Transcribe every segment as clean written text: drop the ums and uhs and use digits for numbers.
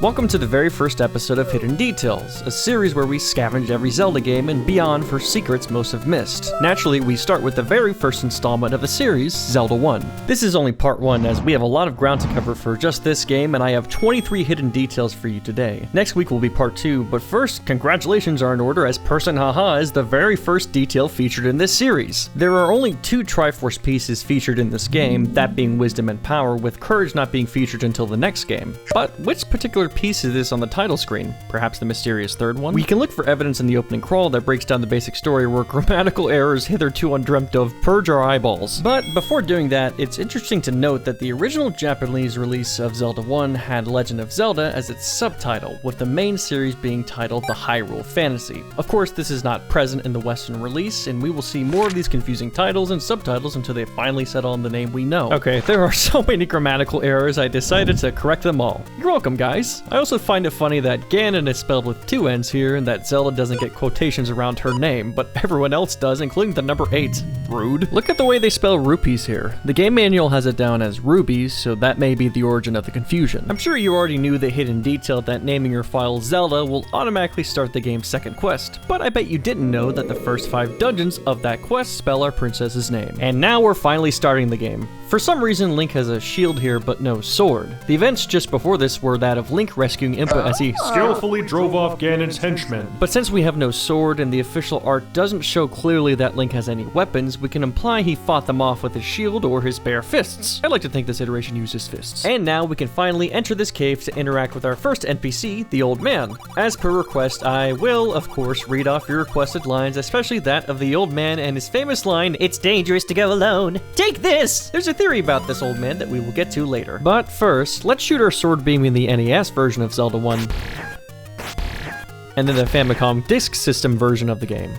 Welcome to the very first episode of Hidden Details, a series where we scavenge every Zelda game and beyond for secrets most have missed. Naturally, we start with the very first installment of the series, Zelda 1. This is only part 1 as we have a lot of ground to cover for just this game and I have 23 hidden details for you today. Next week will be part 2, but first, congratulations are in order as Person Haha is the very first detail featured in this series. There are only 2 Triforce pieces featured in this game, that being Wisdom and Power, with Courage not being featured until the next game. But which particular piece is this on the title screen? Perhaps the mysterious third one? We can look for evidence in the opening crawl that breaks down the basic story where grammatical errors hitherto undreamt of purge our eyeballs. But before doing that, it's interesting to note that the original Japanese release of Zelda 1 had Legend of Zelda as its subtitle, with the main series being titled The Hyrule Fantasy. Of course, this is not present in the Western release, and we will see more of these confusing titles and subtitles until they finally settle on the name we know. Okay, there are so many grammatical errors, I decided to correct them all. You're welcome, guys. I also find it funny that Ganon is spelled with 2 N's here and that Zelda doesn't get quotations around her name, but everyone else does, including the number 8. Rude. Look at the way they spell rupees here. The game manual has it down as rubies, so that may be the origin of the confusion. I'm sure you already knew the hidden detail that naming your file Zelda will automatically start the game's second quest, but I bet you didn't know that the first 5 dungeons of that quest spell our princess's name. And now we're finally starting the game. For some reason, Link has a shield here, but no sword. The events just before this were that of Link rescuing Impa as he skillfully drove off Ganon's henchmen. But since we have no sword and the official art doesn't show clearly that Link has any weapons, we can imply he fought them off with his shield or his bare fists. I like to think this iteration uses fists. And now we can finally enter this cave to interact with our first NPC, the Old Man. As per request, I will, of course, read off your requested lines, especially that of the Old Man and his famous line, "It's dangerous to go alone. Take this!" There's a theory about this Old Man that we will get to later. But first, let's shoot our sword beam in the NES version of Zelda 1, and then the Famicom Disk System version of the game.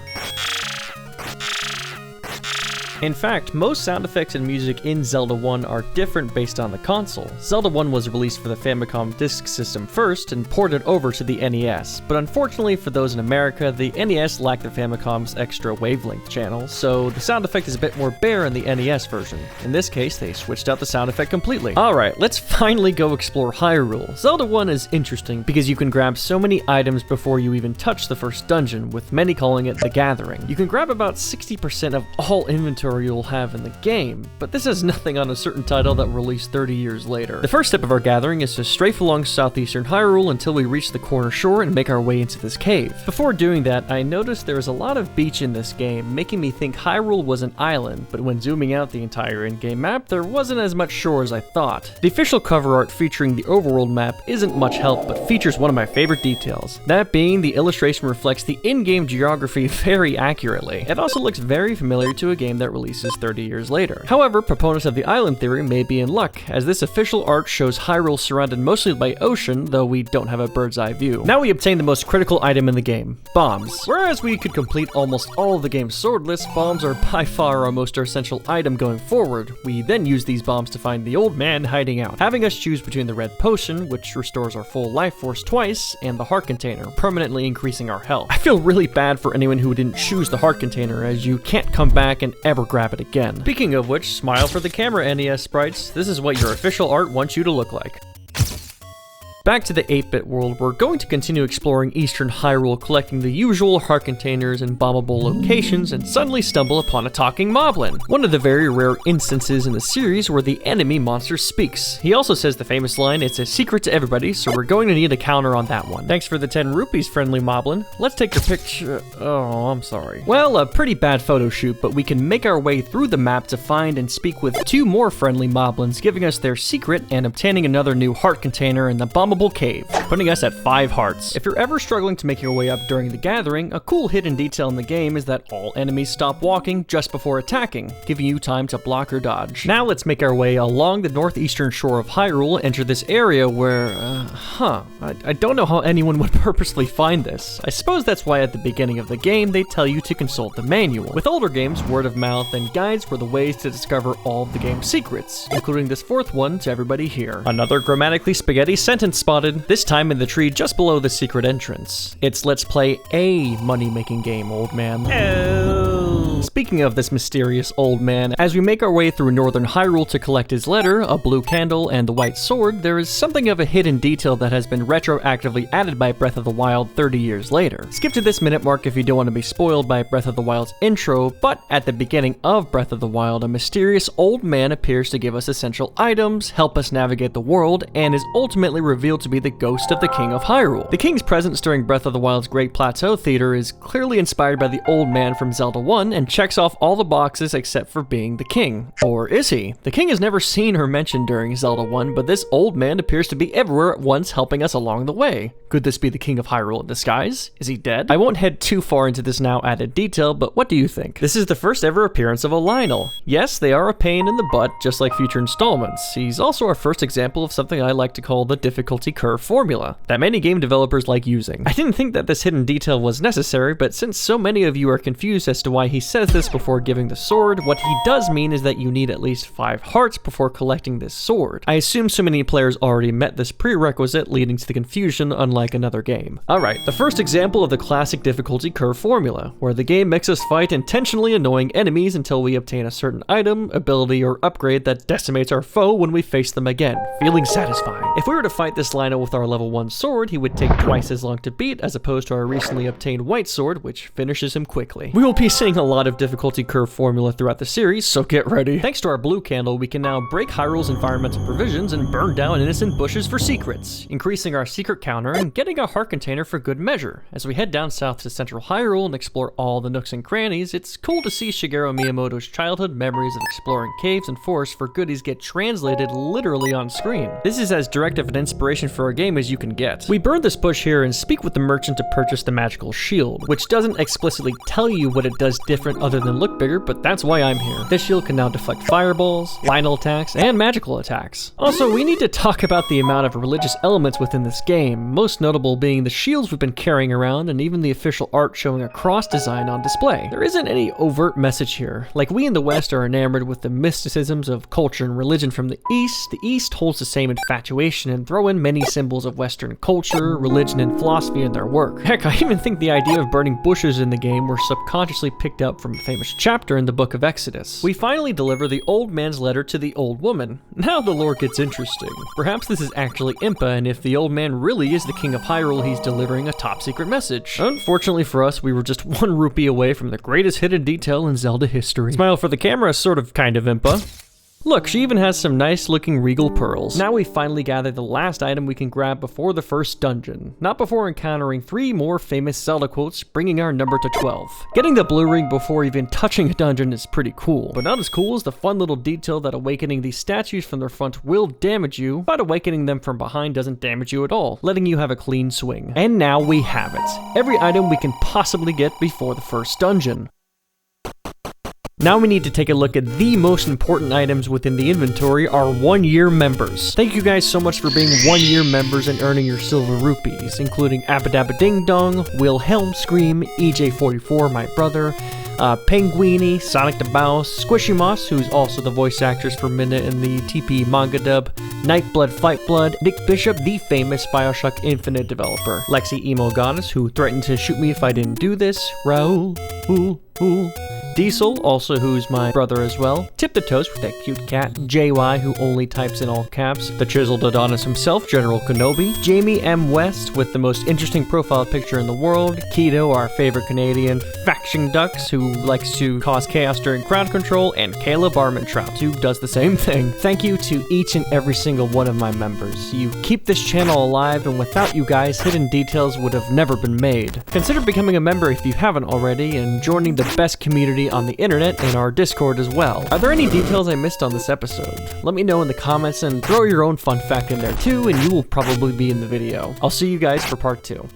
In fact, most sound effects and music in Zelda 1 are different based on the console. Zelda 1 was released for the Famicom Disk System first and ported over to the NES, but unfortunately for those in America, the NES lacked the Famicom's extra wavelength channel, so the sound effect is a bit more bare in the NES version. In this case, they switched out the sound effect completely. Alright, let's finally go explore Hyrule. Zelda 1 is interesting because you can grab so many items before you even touch the first dungeon, with many calling it the Gathering. You can grab about 60% of all inventory you'll have in the game, but this has nothing on a certain title that released 30 years later. The first step of our gathering is to strafe along southeastern Hyrule until we reach the corner shore and make our way into this cave. Before doing that, I noticed there is a lot of beach in this game, making me think Hyrule was an island, but when zooming out the entire in-game map, there wasn't as much shore as I thought. The official cover art featuring the overworld map isn't much help, but features one of my favorite details. That being, the illustration reflects the in-game geography very accurately. It also looks very familiar to a game that releases 30 years later. However, proponents of the island theory may be in luck, as this official art shows Hyrule surrounded mostly by ocean, though we don't have a bird's eye view. Now we obtain the most critical item in the game, bombs. Whereas we could complete almost all of the game's swordless, bombs are by far our most essential item going forward. We then use these bombs to find the Old Man hiding out, having us choose between the red potion, which restores our full life force twice, and the heart container, permanently increasing our health. I feel really bad for anyone who didn't choose the heart container, as you can't come back and ever grab it again. Speaking of which, smile for the camera, NES sprites. This is what your official art wants you to look like. Back to the 8-bit world, we're going to continue exploring Eastern Hyrule, collecting the usual heart containers and bombable locations, and suddenly stumble upon a talking moblin. One of the very rare instances in the series where the enemy monster speaks. He also says the famous line, "It's a secret to everybody," so we're going to need a counter on that one. Thanks for the 10 rupees, friendly moblin. Let's take your picture. Oh, I'm sorry. Well, a pretty bad photo shoot, but we can make our way through the map to find and speak with 2 more friendly moblins, giving us their secret and obtaining another new heart container in the bombable cave, putting us at 5 hearts. If you're ever struggling to make your way up during the gathering, a cool hidden detail in the game is that all enemies stop walking just before attacking, giving you time to block or dodge. Now let's make our way along the northeastern shore of Hyrule, enter this area where, I don't know how anyone would purposely find this. I suppose that's why at the beginning of the game they tell you to consult the manual. With older games, word of mouth and guides were the ways to discover all of the game's secrets, including this 4th one to everybody here. Another grammatically spaghetti sentence spotted, this time in the tree just below the secret entrance. It's let's play a money-making game, Old Man. Oh. Speaking of this mysterious old man, as we make our way through northern Hyrule to collect his letter, a blue candle, and the white sword, there is something of a hidden detail that has been retroactively added by Breath of the Wild 30 years later. Skip to this minute mark if you don't want to be spoiled by Breath of the Wild's intro, but at the beginning of Breath of the Wild, a mysterious old man appears to give us essential items, help us navigate the world, and is ultimately revealed to be the ghost of the King of Hyrule. The king's presence during Breath of the Wild's Great Plateau Theater is clearly inspired by the old man from Zelda 1 and checks off all the boxes except for being the king. Or is he? The king is never seen or mentioned during Zelda 1, but this old man appears to be everywhere at once, helping us along the way. Could this be the King of Hyrule in disguise? Is he dead? I won't head too far into this now added detail, but what do you think? This is the first ever appearance of a Lionel. Yes, they are a pain in the butt, just like future installments. He's also our first example of something I like to call the difficulty curve formula, that many game developers like using. I didn't think that this hidden detail was necessary, but since so many of you are confused as to why he says this before giving the sword, what he does mean is that you need at least 5 hearts before collecting this sword. I assume so many players already met this prerequisite, leading to the confusion unlike another game. Alright, the first example of the classic difficulty curve formula, where the game makes us fight intentionally annoying enemies until we obtain a certain item, ability, or upgrade that decimates our foe when we face them again, feeling satisfying. If we were to fight this Lionel with our level 1 sword, he would take twice as long to beat as opposed to our recently obtained white sword, which finishes him quickly. We will be seeing a lot of difficulty curve formula throughout the series, so get ready. Thanks to our blue candle, we can now break Hyrule's environmental provisions and burn down innocent bushes for secrets, increasing our secret counter and getting a heart container for good measure. As we head down south to central Hyrule and explore all the nooks and crannies, it's cool to see Shigeru Miyamoto's childhood memories of exploring caves and forests for goodies get translated literally on screen. This is as direct of an inspiration for a game as you can get. We burn this bush here and speak with the merchant to purchase the magical shield, which doesn't explicitly tell you what it does different other than look bigger, but that's why I'm here. This shield can now deflect fireballs, Lionel attacks, and magical attacks. Also, we need to talk about the amount of religious elements within this game, most notable being the shields we've been carrying around and even the official art showing a cross design on display. There isn't any overt message here. Like we in the West are enamored with the mysticisms of culture and religion from the East holds the same infatuation and throw in many symbols of Western culture, religion, and philosophy in their work. Heck, I even think the idea of burning bushes in the game were subconsciously picked up from a famous chapter in the Book of Exodus. We finally deliver the old man's letter to the old woman. Now the lore gets interesting. Perhaps this is actually Impa, and if the old man really is the King of Hyrule, he's delivering a top secret message. Unfortunately for us, we were just 1 rupee away from the greatest hidden detail in Zelda history. Smile for the camera, sort of kind of Impa. Look, she even has some nice looking regal pearls. Now we finally gather the last item we can grab before the first dungeon. Not before encountering 3 more famous Zelda quotes, bringing our number to 12. Getting the blue ring before even touching a dungeon is pretty cool, but not as cool as the fun little detail that awakening these statues from their front will damage you, but awakening them from behind doesn't damage you at all, letting you have a clean swing. And now we have it. Every item we can possibly get before the first dungeon. Now we need to take a look at the most important items within the inventory, our 1-year members. Thank you guys so much for being 1-year members and earning your silver rupees, including Abadabba Ding Dong, Wilhelm Scream, EJ44, my brother, Penguini, Sonic the Mouse, Squishy Moss, who's also the voice actress for Minna in the TP manga dub, Nightblood Fight Blood, Nick Bishop, the famous Bioshock Infinite developer, Lexi Emo Goddess, who threatened to shoot me if I didn't do this, Raoul, Diesel, also who's my brother as well, Tip the Toast with that cute cat, JY who only types in all caps, the chiseled Adonis himself, General Kenobi, Jamie M. West with the most interesting profile picture in the world, Keto, our favorite Canadian, Faction Ducks who likes to cause chaos during crowd control, and Caleb Armentrout who does the same thing. Thank you to each and every single one of my members. You keep this channel alive, and without you guys, Hidden Details would have never been made. Consider becoming a member if you haven't already, and joining the best community on the internet in our Discord as well. Are there any details I missed on this episode? Let me know in the comments and throw your own fun fact in there too, and you will probably be in the video. I'll see you guys for part 2.